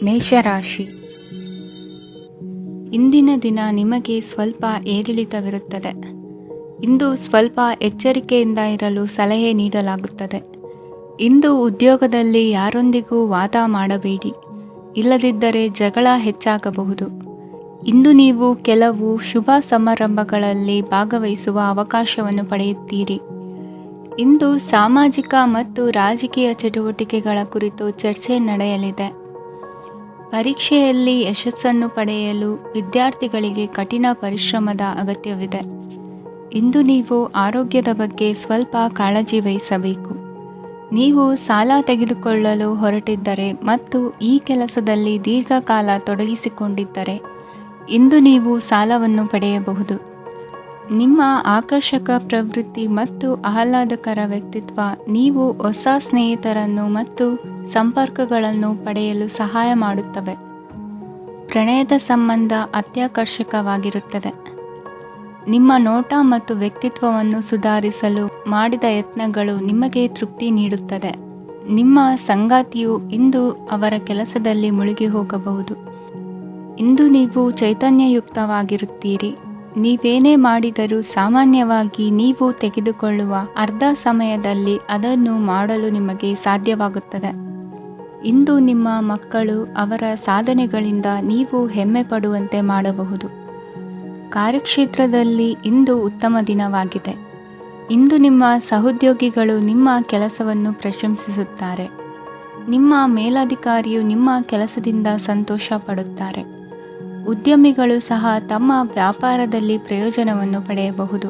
ಮೇಷರಾಶಿ. ಇಂದಿನ ದಿನ ನಿಮಗೆ ಸ್ವಲ್ಪ ಏರಿಳಿತವಿರುತ್ತದೆ. ಇಂದು ಸ್ವಲ್ಪ ಎಚ್ಚರಿಕೆಯಿಂದ ಇರಲು ಸಲಹೆ ನೀಡಲಾಗುತ್ತದೆ. ಇಂದು ಉದ್ಯೋಗದಲ್ಲಿ ಯಾರೊಂದಿಗೂ ವಾದ ಮಾಡಬೇಡಿ, ಇಲ್ಲದಿದ್ದರೆ ಜಗಳ ಹೆಚ್ಚಾಗಬಹುದು. ಇಂದು ನೀವು ಕೆಲವು ಶುಭ ಸಮಾರಂಭಗಳಲ್ಲಿ ಭಾಗವಹಿಸುವ ಅವಕಾಶವನ್ನು ಪಡೆಯುತ್ತೀರಿ. ಇಂದು ಸಾಮಾಜಿಕ ಮತ್ತು ರಾಜಕೀಯ ಚಟುವಟಿಕೆಗಳ ಕುರಿತು ಚರ್ಚೆ ನಡೆಯಲಿದೆ. ಪರೀಕ್ಷೆಯಲ್ಲಿ ಯಶಸ್ಸನ್ನು ಪಡೆಯಲು ವಿದ್ಯಾರ್ಥಿಗಳಿಗೆ ಕಠಿಣ ಪರಿಶ್ರಮದ ಅಗತ್ಯವಿದೆ. ಇಂದು ನೀವು ಆರೋಗ್ಯದ ಬಗ್ಗೆ ಸ್ವಲ್ಪ ಕಾಳಜಿ ವಹಿಸಬೇಕು. ನೀವು ಸಾಲ ತೆಗೆದುಕೊಳ್ಳಲು ಹೊರಟಿದ್ದರೆ ಮತ್ತು ಈ ಕೆಲಸದಲ್ಲಿ ದೀರ್ಘಕಾಲ ತೊಡಗಿಸಿಕೊಂಡಿದ್ದರೆ ಇಂದು ನೀವು ಸಾಲವನ್ನು ಪಡೆಯಬಹುದು. ನಿಮ್ಮ ಆಕರ್ಷಕ ಪ್ರವೃತ್ತಿ ಮತ್ತು ಆಹ್ಲಾದಕರ ವ್ಯಕ್ತಿತ್ವ ನೀವು ಹೊಸ ಸ್ನೇಹಿತರನ್ನು ಮತ್ತು ಸಂಪರ್ಕಗಳನ್ನು ಪಡೆಯಲು ಸಹಾಯ ಮಾಡುತ್ತವೆ. ಪ್ರಣಯದ ಸಂಬಂಧ ಅತ್ಯಾಕರ್ಷಕವಾಗಿರುತ್ತದೆ. ನಿಮ್ಮ ನೋಟ ಮತ್ತು ವ್ಯಕ್ತಿತ್ವವನ್ನು ಸುಧಾರಿಸಲು ಮಾಡಿದ ಯತ್ನಗಳು ನಿಮಗೆ ತೃಪ್ತಿ ನೀಡುತ್ತದೆ. ನಿಮ್ಮ ಸಂಗಾತಿಯು ಇಂದು ಅವರ ಕೆಲಸದಲ್ಲಿ ಮುಳುಗಿ ಹೋಗಬಹುದು. ಇಂದು ನೀವು ಚೈತನ್ಯಯುಕ್ತವಾಗಿರುತ್ತೀರಿ. ನೀವೇನೇ ಮಾಡಿದರೂ ಸಾಮಾನ್ಯವಾಗಿ ನೀವು ತೆಗೆದುಕೊಳ್ಳುವ ಅರ್ಧ ಸಮಯದಲ್ಲಿ ಅದನ್ನು ಮಾಡಲು ನಿಮಗೆ ಸಾಧ್ಯವಾಗುತ್ತದೆ. ಇಂದು ನಿಮ್ಮ ಮಕ್ಕಳು ಅವರ ಸಾಧನೆಗಳಿಂದ ನೀವು ಹೆಮ್ಮೆ ಪಡುವಂತೆ ಮಾಡಬಹುದು. ಕಾರ್ಯಕ್ಷೇತ್ರದಲ್ಲಿ ಇಂದು ಉತ್ತಮ ದಿನವಾಗಿದೆ. ಇಂದು ನಿಮ್ಮ ಸಹೋದ್ಯೋಗಿಗಳು ನಿಮ್ಮ ಕೆಲಸವನ್ನು ಪ್ರಶಂಸಿಸುತ್ತಾರೆ. ನಿಮ್ಮ ಮೇಲಧಿಕಾರಿಯು ನಿಮ್ಮ ಕೆಲಸದಿಂದ ಸಂತೋಷ ಪಡುತ್ತಾರೆ. ಉದ್ಯಮಿಗಳು ಸಹ ತಮ್ಮ ವ್ಯಾಪಾರದಲ್ಲಿ ಪ್ರಯೋಜನವನ್ನು ಪಡೆಯಬಹುದು.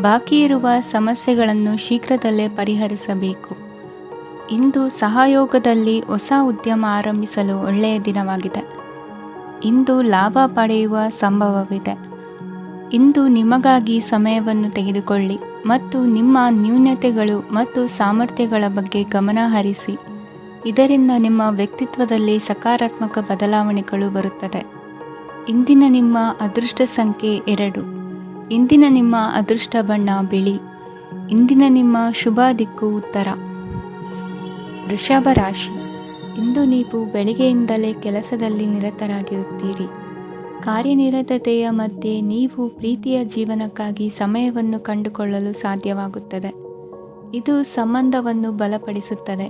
ಬಾಕಿ ಇರುವ ಸಮಸ್ಯೆಗಳನ್ನು ಶೀಘ್ರದಲ್ಲೇ ಪರಿಹರಿಸಬೇಕು. ಇಂದು ಸಹಯೋಗದಲ್ಲಿ ಹೊಸ ಉದ್ಯಮ ಆರಂಭಿಸಲು ಒಳ್ಳೆಯ ದಿನವಾಗಿದೆ. ಇಂದು ಲಾಭ ಪಡೆಯುವ ಸಂಭವವಿದೆ. ಇಂದು ನಿಮಗಾಗಿ ಸಮಯವನ್ನು ತೆಗೆದುಕೊಳ್ಳಿ ಮತ್ತು ನಿಮ್ಮ ನ್ಯೂನತೆಗಳು ಮತ್ತು ಸಾಮರ್ಥ್ಯಗಳ ಬಗ್ಗೆ ಗಮನ ಹರಿಸಿ. ಇದರಿಂದ ನಿಮ್ಮ ವ್ಯಕ್ತಿತ್ವದಲ್ಲಿ ಸಕಾರಾತ್ಮಕ ಬದಲಾವಣೆಗಳು ಬರುತ್ತದೆ. ಇಂದಿನ ನಿಮ್ಮ ಅದೃಷ್ಟ ಸಂಖ್ಯೆ 2. ಇಂದಿನ ನಿಮ್ಮ ಅದೃಷ್ಟ ಬಣ್ಣ ಬಿಳಿ. ಇಂದಿನ ನಿಮ್ಮ ಶುಭ ದಿಕ್ಕು ಉತ್ತರ. ವೃಷಭ ರಾಶಿ. ಇಂದು ನೀವು ಬೆಳಿಗ್ಗೆಯಿಂದಲೇ ಕೆಲಸದಲ್ಲಿ ನಿರತರಾಗಿರುತ್ತೀರಿ. ಕಾರ್ಯನಿರತತೆಯ ಮಧ್ಯೆ ನೀವು ಪ್ರೀತಿಯ ಜೀವನಕ್ಕಾಗಿ ಸಮಯವನ್ನು ಕಂಡುಕೊಳ್ಳಲು ಸಾಧ್ಯವಾಗುತ್ತದೆ. ಇದು ಸಂಬಂಧವನ್ನು ಬಲಪಡಿಸುತ್ತದೆ.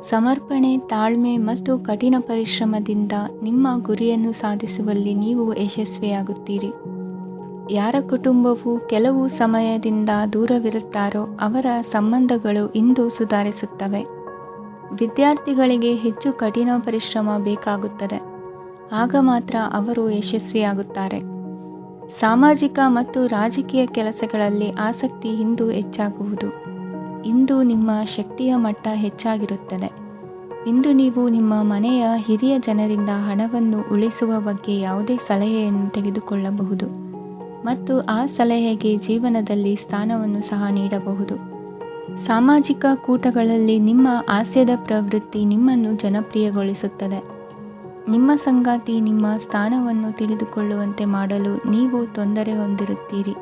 ಸಮರ್ಪಣೆ, ತಾಳ್ಮೆ ಮತ್ತು ಕಠಿಣ ಪರಿಶ್ರಮದಿಂದ ನಿಮ್ಮ ಗುರಿಯನ್ನು ಸಾಧಿಸುವಲ್ಲಿ ನೀವು ಯಶಸ್ವಿಯಾಗುತ್ತೀರಿ. ಯಾರ ಕುಟುಂಬವು ಕೆಲವು ಸಮಯದಿಂದ ದೂರವಿರುತ್ತಾರೋ ಅವರ ಸಂಬಂಧಗಳು ಇಂದು ಸುಧಾರಿಸುತ್ತವೆ. ವಿದ್ಯಾರ್ಥಿಗಳಿಗೆ ಹೆಚ್ಚು ಕಠಿಣ ಪರಿಶ್ರಮ ಬೇಕಾಗುತ್ತದೆ. ಆಗ ಮಾತ್ರ ಅವರು ಯಶಸ್ವಿಯಾಗುತ್ತಾರೆ. ಸಾಮಾಜಿಕ ಮತ್ತು ರಾಜಕೀಯ ಕೆಲಸಗಳಲ್ಲಿ ಆಸಕ್ತಿ ಇಂದು ಹೆಚ್ಚಾಗುವುದು. ಇಂದು ನಿಮ್ಮ ಶಕ್ತಿಯ ಮಟ್ಟ ಹೆಚ್ಚಾಗಿರುತ್ತದೆ. ಇಂದು ನೀವು ನಿಮ್ಮ ಮನೆಯ ಹಿರಿಯ ಜನರಿಂದ ಹಣವನ್ನು ಉಳಿಸುವ ಬಗ್ಗೆ ಯಾವುದೇ ಸಲಹೆಯನ್ನು ತೆಗೆದುಕೊಳ್ಳಬಹುದು ಮತ್ತು ಆ ಸಲಹೆಗೆ ಜೀವನದಲ್ಲಿ ಸ್ಥಾನವನ್ನು ಸಹ ನೀಡಬಹುದು. ಸಾಮಾಜಿಕ ಕೂಟಗಳಲ್ಲಿ ನಿಮ್ಮ ಹಾಸ್ಯದ ಪ್ರವೃತ್ತಿ ನಿಮ್ಮನ್ನು ಜನಪ್ರಿಯಗೊಳಿಸುತ್ತದೆ. ನಿಮ್ಮ ಸಂಗಾತಿ ನಿಮ್ಮ ಸ್ಥಾನವನ್ನು ತಿಳಿದುಕೊಳ್ಳುವಂತೆ ಮಾಡಲು ನೀವು ತೊಂದರೆ ಹೊಂದಿರುತ್ತೀರಿ.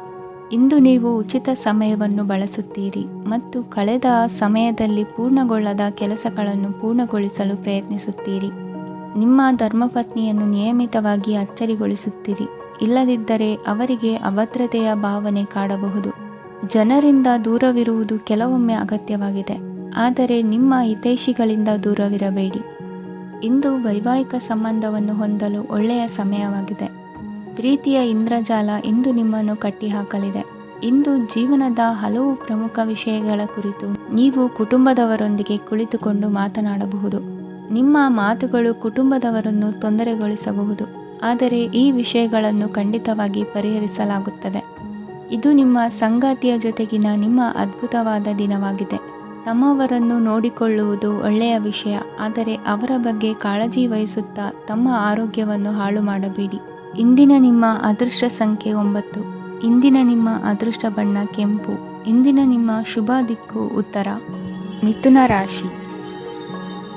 ಇಂದು ನೀವು ಉಚಿತ ಸಮಯವನ್ನು ಬಳಸುತ್ತೀರಿ ಮತ್ತು ಕಳೆದ ಸಮಯದಲ್ಲಿ ಪೂರ್ಣಗೊಳ್ಳದ ಕೆಲಸಗಳನ್ನು ಪೂರ್ಣಗೊಳಿಸಲು ಪ್ರಯತ್ನಿಸುತ್ತೀರಿ. ನಿಮ್ಮ ಧರ್ಮಪತ್ನಿಯನ್ನು ನಿಯಮಿತವಾಗಿ ಅಚ್ಚರಿಗೊಳಿಸುತ್ತೀರಿ. ಇಲ್ಲದಿದ್ದರೆ ಅವರಿಗೆ ಅಭದ್ರತೆಯ ಭಾವನೆ ಕಾಡಬಹುದು. ಜನರಿಂದ ದೂರವಿರುವುದು ಕೆಲವೊಮ್ಮೆ ಅಗತ್ಯವಾಗಿದೆ, ಆದರೆ ನಿಮ್ಮ ಹಿತೈಷಿಗಳಿಂದ ದೂರವಿರಬೇಡಿ. ಇಂದು ವೈವಾಹಿಕ ಸಂಬಂಧವನ್ನು ಹೊಂದಲು ಒಳ್ಳೆಯ ಸಮಯವಾಗಿದೆ. ಪ್ರೀತಿಯ ಇಂದ್ರಜಾಲ ಇಂದು ನಿಮ್ಮನ್ನು ಕಟ್ಟಿಹಾಕಲಿದೆ. ಇಂದು ಜೀವನದ ಹಲವು ಪ್ರಮುಖ ವಿಷಯಗಳ ಕುರಿತು ನೀವು ಕುಟುಂಬದವರೊಂದಿಗೆ ಕುಳಿತುಕೊಂಡು ಮಾತನಾಡಬಹುದು. ನಿಮ್ಮ ಮಾತುಗಳು ಕುಟುಂಬದವರನ್ನು ತೊಂದರೆಗೊಳಿಸಬಹುದು, ಆದರೆ ಈ ವಿಷಯಗಳನ್ನು ಖಂಡಿತವಾಗಿ ಪರಿಹರಿಸಲಾಗುತ್ತದೆ. ಇದು ನಿಮ್ಮ ಸಂಗಾತಿಯ ಜೊತೆಗಿನ ನಿಮ್ಮ ಅದ್ಭುತವಾದ ದಿನವಾಗಿದೆ. ತಮ್ಮವರನ್ನು ನೋಡಿಕೊಳ್ಳುವುದು ಒಳ್ಳೆಯ ವಿಷಯ, ಆದರೆ ಅವರ ಬಗ್ಗೆ ಕಾಳಜಿ ವಹಿಸುತ್ತಾ ತಮ್ಮ ಆರೋಗ್ಯವನ್ನು ಹಾಳು ಮಾಡಬೇಡಿ. ಇಂದಿನ ನಿಮ್ಮ ಅದೃಷ್ಟ ಸಂಖ್ಯೆ 9. ಇಂದಿನ ನಿಮ್ಮ ಅದೃಷ್ಟ ಬಣ್ಣ ಕೆಂಪು. ಇಂದಿನ ನಿಮ್ಮ ಶುಭ ದಿಕ್ಕು ಉತ್ತರ. ಮಿಥುನ ರಾಶಿ.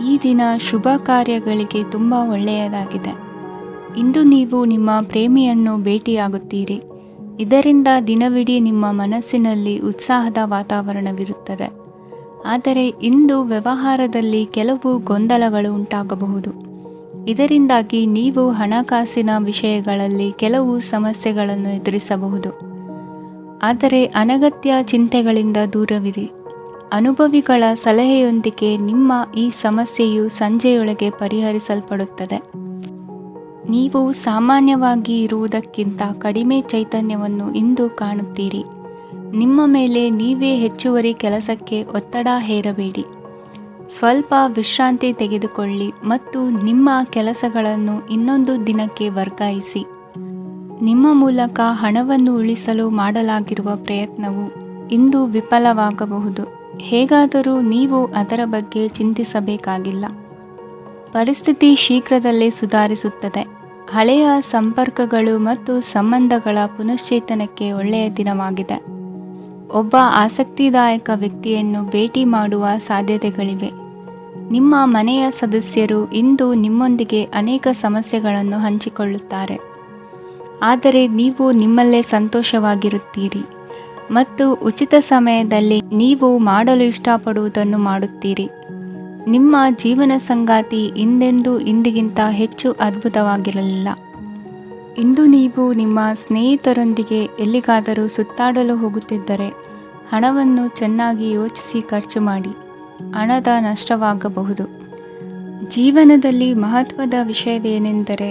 ಈ ದಿನ ಶುಭ ಕಾರ್ಯಗಳಿಗೆ ತುಂಬ ಒಳ್ಳೆಯದಾಗಿದೆ. ಇಂದು ನೀವು ನಿಮ್ಮ ಪ್ರೇಮಿಯನ್ನು ಭೇಟಿಯಾಗುತ್ತೀರಿ. ಇದರಿಂದ ದಿನವಿಡೀ ನಿಮ್ಮ ಮನಸ್ಸಿನಲ್ಲಿ ಉತ್ಸಾಹದ ವಾತಾವರಣವಿರುತ್ತದೆ. ಆದರೆ ಇಂದು ವ್ಯವಹಾರದಲ್ಲಿ ಕೆಲವು ಗೊಂದಲಗಳು ಉಂಟಾಗಬಹುದು. ಇದರಿಂದಾಗಿ ನೀವು ಹಣಕಾಸಿನ ವಿಷಯಗಳಲ್ಲಿ ಕೆಲವು ಸಮಸ್ಯೆಗಳನ್ನು ಎದುರಿಸಬಹುದು. ಆದರೆ ಅನಗತ್ಯ ಚಿಂತೆಗಳಿಂದ ದೂರವಿರಿ. ಅನುಭವಿಗಳ ಸಲಹೆಯೊಂದಿಗೆ ನಿಮ್ಮ ಈ ಸಮಸ್ಯೆಯು ಸಂಜೆಯೊಳಗೆ ಪರಿಹರಿಸಲ್ಪಡುತ್ತದೆ. ನೀವು ಸಾಮಾನ್ಯವಾಗಿ ಇರುವುದಕ್ಕಿಂತ ಕಡಿಮೆ ಚೈತನ್ಯವನ್ನು ಇಂದು ಕಾಣುತ್ತೀರಿ. ನಿಮ್ಮ ಮೇಲೆ ನೀವೇ ಹೆಚ್ಚುವರಿ ಕೆಲಸಕ್ಕೆ ಒತ್ತಡ ಹೇರಬೇಡಿ. ಸ್ವಲ್ಪ ವಿಶ್ರಾಂತಿ ತೆಗೆದುಕೊಳ್ಳಿ ಮತ್ತು ನಿಮ್ಮ ಕೆಲಸಗಳನ್ನು ಇನ್ನೊಂದು ದಿನಕ್ಕೆ ವರ್ಗಾಯಿಸಿ. ನಿಮ್ಮ ಮೂಲಕ ಹಣವನ್ನು ಉಳಿಸಲು ಮಾಡಲಾಗಿರುವ ಪ್ರಯತ್ನವು ಇಂದು ವಿಫಲವಾಗಬಹುದು. ಹೇಗಾದರೂ ನೀವು ಅದರ ಬಗ್ಗೆ ಚಿಂತಿಸಬೇಕಾಗಿಲ್ಲ. ಪರಿಸ್ಥಿತಿ ಶೀಘ್ರದಲ್ಲೇ ಸುಧಾರಿಸುತ್ತದೆ. ಹಳೆಯ ಸಂಪರ್ಕಗಳು ಮತ್ತು ಸಂಬಂಧಗಳ ಪುನಶ್ಚೇತನಕ್ಕೆ ಒಳ್ಳೆಯ ದಿನವಾಗಿದೆ. ಒಬ್ಬ ಆಸಕ್ತಿದಾಯಕ ವ್ಯಕ್ತಿಯನ್ನು ಭೇಟಿ ಮಾಡುವ ಸಾಧ್ಯತೆಗಳಿವೆ. ನಿಮ್ಮ ಮನೆಯ ಸದಸ್ಯರು ಇಂದು ನಿಮ್ಮೊಂದಿಗೆ ಅನೇಕ ಸಮಸ್ಯೆಗಳನ್ನು ಹಂಚಿಕೊಳ್ಳುತ್ತಾರೆ. ಆದರೆ ನೀವು ನಿಮ್ಮಲ್ಲೇ ಸಂತೋಷವಾಗಿರುತ್ತೀರಿ ಮತ್ತು ಉಚಿತ ಸಮಯದಲ್ಲಿ ನೀವು ಮಾಡಲು ಇಷ್ಟಪಡುವುದನ್ನು ಮಾಡುತ್ತೀರಿ. ನಿಮ್ಮ ಜೀವನ ಸಂಗಾತಿ ಇಂದಿಗಿಂತ ಹೆಚ್ಚು ಅದ್ಭುತವಾಗಿರಲಿಲ್ಲ. ಇಂದು ನೀವು ನಿಮ್ಮ ಸ್ನೇಹಿತರೊಂದಿಗೆ ಎಲ್ಲಿಗಾದರೂ ಸುತ್ತಾಡಲು ಹೋಗುತ್ತಿದ್ದರೆ ಹಣವನ್ನು ಚೆನ್ನಾಗಿ ಯೋಚಿಸಿ ಖರ್ಚು ಮಾಡಿ. ಹಣದ ನಷ್ಟವಾಗಬಹುದು. ಜೀವನದಲ್ಲಿ ಮಹತ್ವದ ವಿಷಯವೇನೆಂದರೆ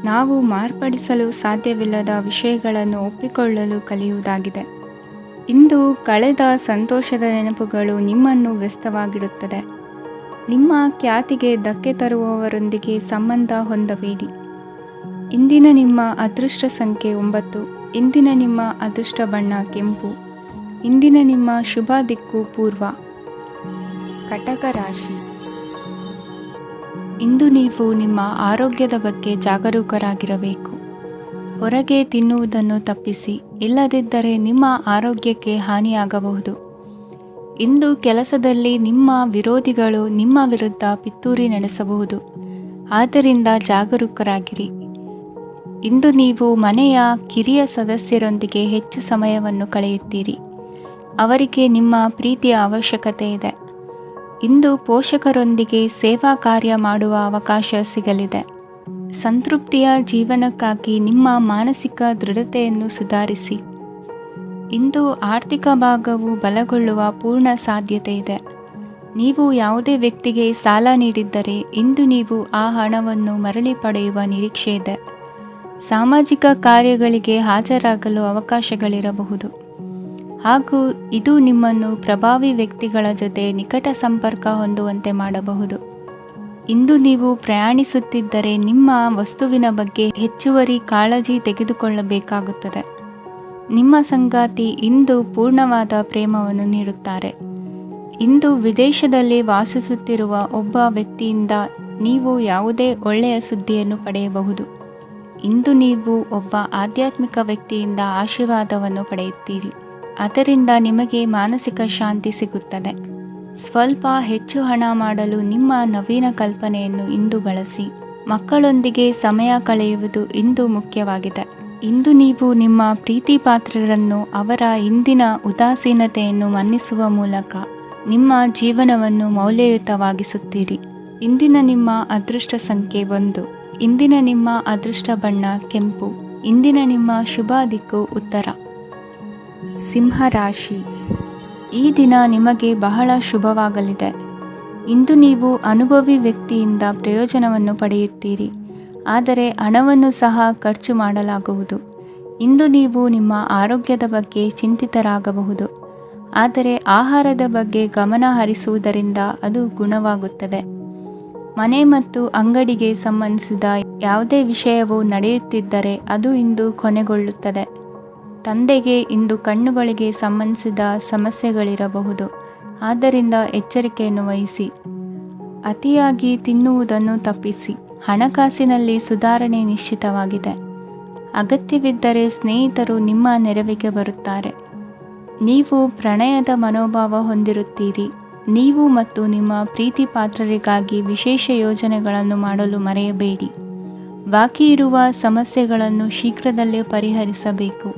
ನಾವು ಮಾರ್ಪಡಿಸಲು ಸಾಧ್ಯವಿಲ್ಲದ ವಿಷಯಗಳನ್ನು ಒಪ್ಪಿಕೊಳ್ಳಲು ಕಲಿಯುವುದಾಗಿದೆ. ಇಂದು ಕಳೆದ ಸಂತೋಷದ ನೆನಪುಗಳು ನಿಮ್ಮನ್ನು ವ್ಯಸ್ತವಾಗಿಡುತ್ತದೆ. ನಿಮ್ಮ ಖ್ಯಾತಿಗೆ ಧಕ್ಕೆ ತರುವವರೊಂದಿಗೆ ಸಂಬಂಧ ಹೊಂದಬೇಡಿ. ಇಂದಿನ ನಿಮ್ಮ ಅದೃಷ್ಟ ಸಂಖ್ಯೆ 9. ಇಂದಿನ ನಿಮ್ಮ ಅದೃಷ್ಟ ಬಣ್ಣ ಕೆಂಪು. ಇಂದಿನ ನಿಮ್ಮ ಶುಭ ದಿಕ್ಕು ಪೂರ್ವ. ಕಟಕ ರಾಶಿ. ಇಂದು ನೀವು ನಿಮ್ಮ ಆರೋಗ್ಯದ ಬಗ್ಗೆ ಜಾಗರೂಕರಾಗಿರಬೇಕು. ಹೊರಗೆ ತಿನ್ನುವುದನ್ನು ತಪ್ಪಿಸಿ, ಇಲ್ಲದಿದ್ದರೆ ನಿಮ್ಮ ಆರೋಗ್ಯಕ್ಕೆ ಹಾನಿಯಾಗಬಹುದು. ಇಂದು ಕೆಲಸದಲ್ಲಿ ನಿಮ್ಮ ವಿರೋಧಿಗಳು ನಿಮ್ಮ ವಿರುದ್ಧ ಪಿತೂರಿ ನಡೆಸಬಹುದು. ಆದ್ದರಿಂದ ಜಾಗರೂಕರಾಗಿರಿ. ಇಂದು ನೀವು ಮನೆಯ ಕಿರಿಯ ಸದಸ್ಯರೊಂದಿಗೆ ಹೆಚ್ಚು ಸಮಯವನ್ನು ಕಳೆಯುತ್ತೀರಿ. ಅವರಿಗೆ ನಿಮ್ಮ ಪ್ರೀತಿಯ ಅವಶ್ಯಕತೆ ಇದೆ. ಇಂದು ಪೋಷಕರೊಂದಿಗೆ ಸೇವಾ ಕಾರ್ಯ ಮಾಡುವ ಅವಕಾಶ ಸಿಗಲಿದೆ. ಸಂತೃಪ್ತಿಯ ಜೀವನಕ್ಕಾಗಿ ನಿಮ್ಮ ಮಾನಸಿಕ ದೃಢತೆಯನ್ನು ಸುಧಾರಿಸಿ. ಇಂದು ಆರ್ಥಿಕ ಭಾಗವು ಬಲಗೊಳ್ಳುವ ಪೂರ್ಣ ಸಾಧ್ಯತೆ ಇದೆ. ನೀವು ಯಾವುದೇ ವ್ಯಕ್ತಿಗೆ ಸಾಲ ನೀಡಿದ್ದರೆ ಇಂದು ನೀವು ಆ ಹಣವನ್ನು ಮರಳಿ ಪಡೆಯುವ ನಿರೀಕ್ಷೆ ಇದೆ. ಸಾಮಾಜಿಕ ಕಾರ್ಯಗಳಿಗೆ ಹಾಜರಾಗಲು ಅವಕಾಶಗಳಿರಬಹುದು ಹಾಗೂ ಇದು ನಿಮ್ಮನ್ನು ಪ್ರಭಾವಿ ವ್ಯಕ್ತಿಗಳ ಜೊತೆ ನಿಕಟ ಸಂಪರ್ಕ ಹೊಂದುವಂತೆ ಮಾಡಬಹುದು. ಇಂದು ನೀವು ಪ್ರಯಾಣಿಸುತ್ತಿದ್ದರೆ ನಿಮ್ಮ ವಸ್ತುವಿನ ಬಗ್ಗೆ ಹೆಚ್ಚುವರಿ ಕಾಳಜಿ ತೆಗೆದುಕೊಳ್ಳಬೇಕಾಗುತ್ತದೆ. ನಿಮ್ಮ ಸಂಗಾತಿ ಇಂದು ಪೂರ್ಣವಾದ ಪ್ರೇಮವನ್ನು ನೀಡುತ್ತಾರೆ. ಇಂದು ವಿದೇಶದಲ್ಲಿ ವಾಸಿಸುತ್ತಿರುವ ಒಬ್ಬ ವ್ಯಕ್ತಿಯಿಂದ ನೀವು ಯಾವುದೇ ಒಳ್ಳೆಯ ಸುದ್ದಿಯನ್ನು ಪಡೆಯಬಹುದು. ಇಂದು ನೀವು ಒಬ್ಬ ಆಧ್ಯಾತ್ಮಿಕ ವ್ಯಕ್ತಿಯಿಂದ ಆಶೀರ್ವಾದವನ್ನು ಪಡೆಯುತ್ತೀರಿ. ಅದರಿಂದ ನಿಮಗೆ ಮಾನಸಿಕ ಶಾಂತಿ ಸಿಗುತ್ತದೆ. ಸ್ವಲ್ಪ ಹೆಚ್ಚು ಹಣ ಮಾಡಲು ನಿಮ್ಮ ನವೀನ ಕಲ್ಪನೆಯನ್ನು ಇಂದು ಬಳಸಿ. ಮಕ್ಕಳೊಂದಿಗೆ ಸಮಯ ಕಳೆಯುವುದು ಇಂದು ಮುಖ್ಯವಾಗಿದೆ. ಇಂದು ನೀವು ನಿಮ್ಮ ಪ್ರೀತಿ ಪಾತ್ರರನ್ನು ಅವರ ಇಂದಿನ ಉದಾಸೀನತೆಯನ್ನು ಮನ್ನಿಸುವ ಮೂಲಕ ನಿಮ್ಮ ಜೀವನವನ್ನು ಮೌಲ್ಯಯುತವಾಗಿಸುತ್ತೀರಿ. ಇಂದಿನ ನಿಮ್ಮ ಅದೃಷ್ಟ ಸಂಖ್ಯೆ 1. ಇಂದಿನ ನಿಮ್ಮ ಅದೃಷ್ಟ ಬಣ್ಣ ಕೆಂಪು. ಇಂದಿನ ನಿಮ್ಮ ಶುಭ ದಿಕ್ಕು ಉತ್ತರ. ಸಿಂಹರಾಶಿ. ಈ ದಿನ ನಿಮಗೆ ಬಹಳ ಶುಭವಾಗಲಿದೆ. ಇಂದು ನೀವು ಅನುಭವಿ ವ್ಯಕ್ತಿಯಿಂದ ಪ್ರಯೋಜನವನ್ನು ಪಡೆಯುತ್ತೀರಿ. ಆದರೆ ಹಣವನ್ನು ಸಹ ಖರ್ಚು ಮಾಡಲಾಗುವುದು. ಇಂದು ನೀವು ನಿಮ್ಮ ಆರೋಗ್ಯದ ಬಗ್ಗೆ ಚಿಂತಿತರಾಗಬಹುದು. ಆದರೆ ಆಹಾರದ ಬಗ್ಗೆ ಗಮನ ಹರಿಸುವುದರಿಂದ ಅದು ಗುಣವಾಗುತ್ತದೆ. ಮನೆ ಮತ್ತು ಅಂಗಡಿಗೆ ಸಂಬಂಧಿಸಿದ ಯಾವುದೇ ವಿಷಯವು ನಡೆಯುತ್ತಿದ್ದರೆ ಅದು ಇಂದು ಕೊನೆಗೊಳ್ಳುತ್ತದೆ. ತಂದೆಗೆ ಇಂದು ಕಣ್ಣುಗಳಿಗೆ ಸಂಬಂಧಿಸಿದ ಸಮಸ್ಯೆಗಳಿರಬಹುದು. ಆದ್ದರಿಂದ ಎಚ್ಚರಿಕೆಯನ್ನು ವಹಿಸಿ. ಅತಿಯಾಗಿ ತಿನ್ನುವುದನ್ನು ತಪ್ಪಿಸಿ. ಹಣಕಾಸಿನಲ್ಲಿ ಸುಧಾರಣೆ ನಿಶ್ಚಿತವಾಗಿದೆ. ಅಗತ್ಯವಿದ್ದರೆ ಸ್ನೇಹಿತರು ನಿಮ್ಮ ನೆರವಿಗೆ ಬರುತ್ತಾರೆ. ನೀವು ಪ್ರಣಯದ ಮನೋಭಾವ ಹೊಂದಿರುತ್ತೀರಿ. ನೀವು ಮತ್ತು ನಿಮ್ಮ ಪ್ರೀತಿ ಪಾತ್ರರಿಗಾಗಿ ವಿಶೇಷ ಯೋಜನೆಗಳನ್ನು ಮಾಡಲು ಮರೆಯಬೇಡಿ. ಬಾಕಿ ಇರುವ ಸಮಸ್ಯೆಗಳನ್ನು ಶೀಘ್ರದಲ್ಲೇ ಪರಿಹರಿಸಬೇಕು.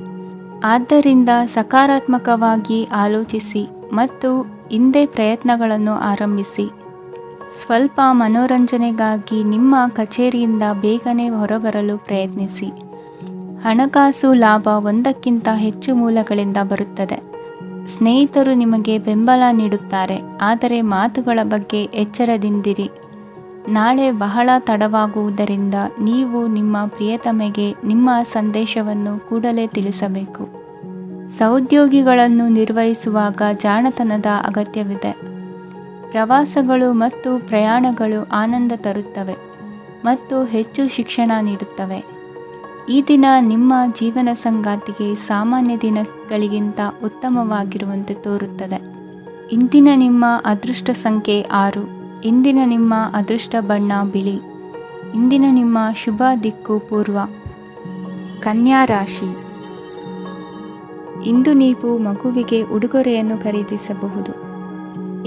ಆದ್ದರಿಂದ ಸಕಾರಾತ್ಮಕವಾಗಿ ಆಲೋಚಿಸಿ ಮತ್ತು ಇಂದೇ ಪ್ರಯತ್ನಗಳನ್ನು ಆರಂಭಿಸಿ. ಸ್ವಲ್ಪ ಮನೋರಂಜನೆಗಾಗಿ ನಿಮ್ಮ ಕಚೇರಿಯಿಂದ ಬೇಗನೆ ಹೊರಬರಲು ಪ್ರಯತ್ನಿಸಿ. ಹಣಕಾಸು ಲಾಭ ಒಂದಕ್ಕಿಂತ ಹೆಚ್ಚು ಮೂಲಗಳಿಂದ ಬರುತ್ತದೆ. ಸ್ನೇಹಿತರು ನಿಮಗೆ ಬೆಂಬಲ ನೀಡುತ್ತಾರೆ, ಆದರೆ ಮಾತುಗಳ ಬಗ್ಗೆ ಎಚ್ಚರದಿಂದಿರಿ. ನಾಳೆ ಬಹಳ ತಡವಾಗುವುದರಿಂದ ನೀವು ನಿಮ್ಮ ಪ್ರಿಯತಮೆಗೆ ನಿಮ್ಮ ಸಂದೇಶವನ್ನು ಕೂಡಲೇ ತಿಳಿಸಬೇಕು. ಸಹೋದ್ಯೋಗಿಗಳನ್ನು ನಿರ್ವಹಿಸುವಾಗ ಜಾಣತನದ ಅಗತ್ಯವಿದೆ. ಪ್ರವಾಸಗಳು ಮತ್ತು ಪ್ರಯಾಣಗಳು ಆನಂದ ತರುತ್ತವೆ ಮತ್ತು ಹೆಚ್ಚು ಶಿಕ್ಷಣ ನೀಡುತ್ತವೆ. ಈ ದಿನ ನಿಮ್ಮ ಜೀವನ ಸಂಗಾತಿಗೆ ಸಾಮಾನ್ಯ ದಿನಗಳಿಗಿಂತ ಉತ್ತಮವಾಗಿರುವಂತೆ ತೋರುತ್ತದೆ. ಇಂದಿನ ನಿಮ್ಮ ಅದೃಷ್ಟ ಸಂಖ್ಯೆ 6. ಇಂದಿನ ನಿಮ್ಮ ಅದೃಷ್ಟ ಬಣ್ಣ ಬಿಳಿ. ಇಂದಿನ ನಿಮ್ಮ ಶುಭ ದಿಕ್ಕು ಪೂರ್ವ. ಕನ್ಯಾ ರಾಶಿ. ಇಂದು ನೀವು ಮಗುವಿಗೆ ಉಡುಗೊರೆಯನ್ನು ಖರೀದಿಸಬಹುದು.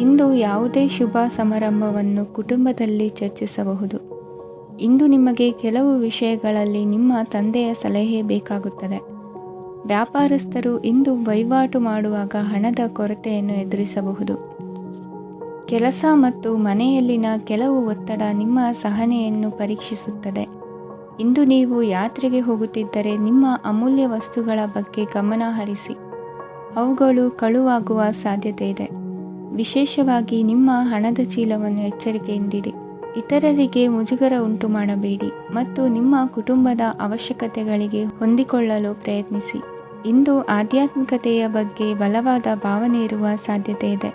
ಇಂದು ಯಾವುದೇ ಶುಭ ಸಮಾರಂಭವನ್ನು ಕುಟುಂಬದಲ್ಲಿ ಚರ್ಚಿಸಬಹುದು. ಇಂದು ನಿಮಗೆ ಕೆಲವು ವಿಷಯಗಳಲ್ಲಿ ನಿಮ್ಮ ತಂದೆಯ ಸಲಹೆ ಬೇಕಾಗುತ್ತದೆ. ವ್ಯಾಪಾರಸ್ಥರು ಇಂದು ವಹಿವಾಟು ಮಾಡುವಾಗ ಹಣದ ಕೊರತೆಯನ್ನು ಎದುರಿಸಬಹುದು. ಕೆಲಸ ಮತ್ತು ಮನೆಯಲ್ಲಿನ ಕೆಲವು ಒತ್ತಡ ನಿಮ್ಮ ಸಹನೆಯನ್ನು ಪರೀಕ್ಷಿಸುತ್ತದೆ. ಇಂದು ನೀವು ಯಾತ್ರೆಗೆ ಹೋಗುತ್ತಿದ್ದರೆ ನಿಮ್ಮ ಅಮೂಲ್ಯ ವಸ್ತುಗಳ ಬಗ್ಗೆ ಗಮನ ಹರಿಸಿ. ಅವುಗಳು ಕಳುವಾಗುವ ಸಾಧ್ಯತೆ ಇದೆ. ವಿಶೇಷವಾಗಿ ನಿಮ್ಮ ಹಣದ ಚೀಲವನ್ನು ಎಚ್ಚರಿಕೆಯಿಂದಿಡಿ. ಇತರರಿಗೆ ಮುಜುಗರ ಉಂಟು ಮಾಡಬೇಡಿ ಮತ್ತು ನಿಮ್ಮ ಕುಟುಂಬದ ಅವಶ್ಯಕತೆಗಳಿಗೆ ಹೊಂದಿಕೊಳ್ಳಲು ಪ್ರಯತ್ನಿಸಿ. ಇಂದು ಆಧ್ಯಾತ್ಮಿಕತೆಯ ಬಗ್ಗೆ ಬಲವಾದ ಭಾವನೆ ಇರುವ ಸಾಧ್ಯತೆ ಇದೆ.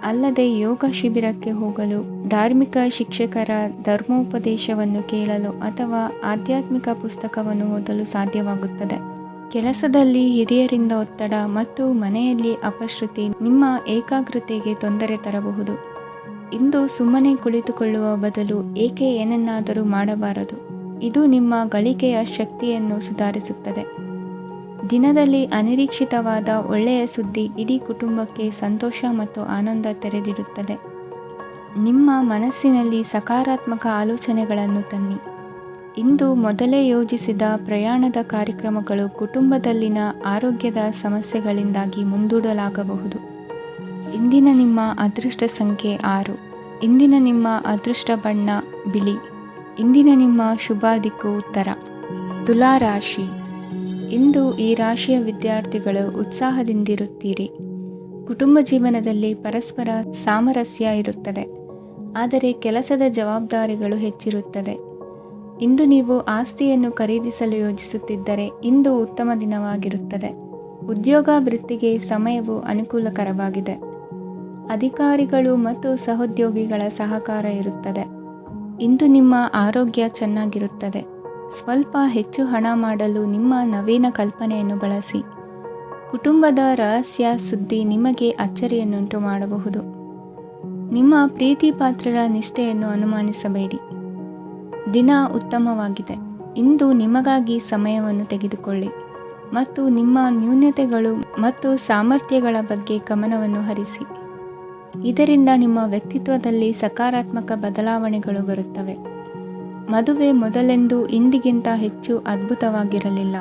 ಅಲ್ಲದೆ ಯೋಗ ಶಿಬಿರಕ್ಕೆ ಹೋಗಲು, ಧಾರ್ಮಿಕ ಶಿಕ್ಷಕರ ಧರ್ಮೋಪದೇಶವನ್ನು ಕೇಳಲು ಅಥವಾ ಆಧ್ಯಾತ್ಮಿಕ ಪುಸ್ತಕವನ್ನು ಓದಲು ಸಾಧ್ಯವಾಗುತ್ತದೆ. ಕೆಲಸದಲ್ಲಿ ಹಿರಿಯರಿಂದ ಒತ್ತಡ ಮತ್ತು ಮನೆಯಲ್ಲಿ ಅಪಶ್ರುತಿ ನಿಮ್ಮ ಏಕಾಗ್ರತೆಗೆ ತೊಂದರೆ ತರಬಹುದು. ಇಂದು ಸುಮ್ಮನೆ ಕುಳಿತುಕೊಳ್ಳುವ ಬದಲು ಏಕೆ ಏನನ್ನಾದರೂ ಮಾಡಬಾರದು. ಇದು ನಿಮ್ಮ ಗಳಿಕೆಯ ಶಕ್ತಿಯನ್ನು ಸುಧಾರಿಸುತ್ತದೆ. ದಿನದಲ್ಲಿ ಅನಿರೀಕ್ಷಿತವಾದ ಒಳ್ಳೆಯ ಸುದ್ದಿ ಇಡೀ ಕುಟುಂಬಕ್ಕೆ ಸಂತೋಷ ಮತ್ತು ಆನಂದ ತೆರೆದಿಡುತ್ತದೆ. ನಿಮ್ಮ ಮನಸ್ಸಿನಲ್ಲಿ ಸಕಾರಾತ್ಮಕ ಆಲೋಚನೆಗಳನ್ನು ತನ್ನಿ. ಇಂದು ಮೊದಲೇ ಯೋಜಿಸಿದ ಪ್ರಯಾಣದ ಕಾರ್ಯಕ್ರಮಗಳು ಕುಟುಂಬದಲ್ಲಿನ ಆರೋಗ್ಯದ ಸಮಸ್ಯೆಗಳಿಂದಾಗಿ ಮುಂದೂಡಲಾಗಬಹುದು. ಇಂದಿನ ನಿಮ್ಮ ಅದೃಷ್ಟ ಸಂಖ್ಯೆ 6. ಇಂದಿನ ನಿಮ್ಮ ಅದೃಷ್ಟ ಬಣ್ಣ ಬಿಳಿ. ಇಂದಿನ ನಿಮ್ಮ ಶುಭ ದಿಕ್ಕು ಉತ್ತರ. ತುಲಾ ರಾಶಿ. ಇಂದು ಈ ರಾಶಿಯ ವಿದ್ಯಾರ್ಥಿಗಳು ಉತ್ಸಾಹದಿಂದಿರುತ್ತೀರಿ. ಕುಟುಂಬ ಜೀವನದಲ್ಲಿ ಪರಸ್ಪರ ಸಾಮರಸ್ಯ ಇರುತ್ತದೆ, ಆದರೆ ಕೆಲಸದ ಜವಾಬ್ದಾರಿಗಳು ಹೆಚ್ಚಿರುತ್ತದೆ. ಇಂದು ನೀವು ಆಸ್ತಿಯನ್ನು ಖರೀದಿಸಲು ಯೋಜಿಸುತ್ತಿದ್ದರೆ ಇಂದು ಉತ್ತಮ ದಿನವಾಗಿರುತ್ತದೆ. ಉದ್ಯೋಗ ವೃತ್ತಿಗೆ ಸಮಯವು ಅನುಕೂಲಕರವಾಗಿದೆ. ಅಧಿಕಾರಿಗಳು ಮತ್ತು ಸಹೋದ್ಯೋಗಿಗಳ ಸಹಕಾರ ಇರುತ್ತದೆ. ಇಂದು ನಿಮ್ಮ ಆರೋಗ್ಯ ಚೆನ್ನಾಗಿರುತ್ತದೆ. ಸ್ವಲ್ಪ ಹೆಚ್ಚು ಹಣ ಮಾಡಲು ನಿಮ್ಮ ನವೀನ ಕಲ್ಪನೆಯನ್ನು ಬಳಸಿ. ಕುಟುಂಬದ ರಹಸ್ಯ ಸುದ್ದಿ ನಿಮಗೆ ಅಚ್ಚರಿಯನ್ನುಂಟು ಮಾಡಬಹುದು. ನಿಮ್ಮ ಪ್ರೀತಿ ಪಾತ್ರರ ನಿಷ್ಠೆಯನ್ನು ಅನುಮಾನಿಸಬೇಡಿ. ದಿನ ಉತ್ತಮವಾಗಿದೆ. ಇಂದು ನಿಮಗಾಗಿ ಸಮಯವನ್ನು ತೆಗೆದುಕೊಳ್ಳಿ ಮತ್ತು ನಿಮ್ಮ ನ್ಯೂನತೆಗಳು ಮತ್ತು ಸಾಮರ್ಥ್ಯಗಳ ಬಗ್ಗೆ ಗಮನವನ್ನು ಹರಿಸಿ. ಇದರಿಂದ ನಿಮ್ಮ ವ್ಯಕ್ತಿತ್ವದಲ್ಲಿ ಸಕಾರಾತ್ಮಕ ಬದಲಾವಣೆಗಳು ಬರುತ್ತವೆ. ಮದುವೆ ಮೊದಲೆಂದೂ ಇಂದಿಗಿಂತ ಹೆಚ್ಚು ಅದ್ಭುತವಾಗಿರಲಿಲ್ಲ.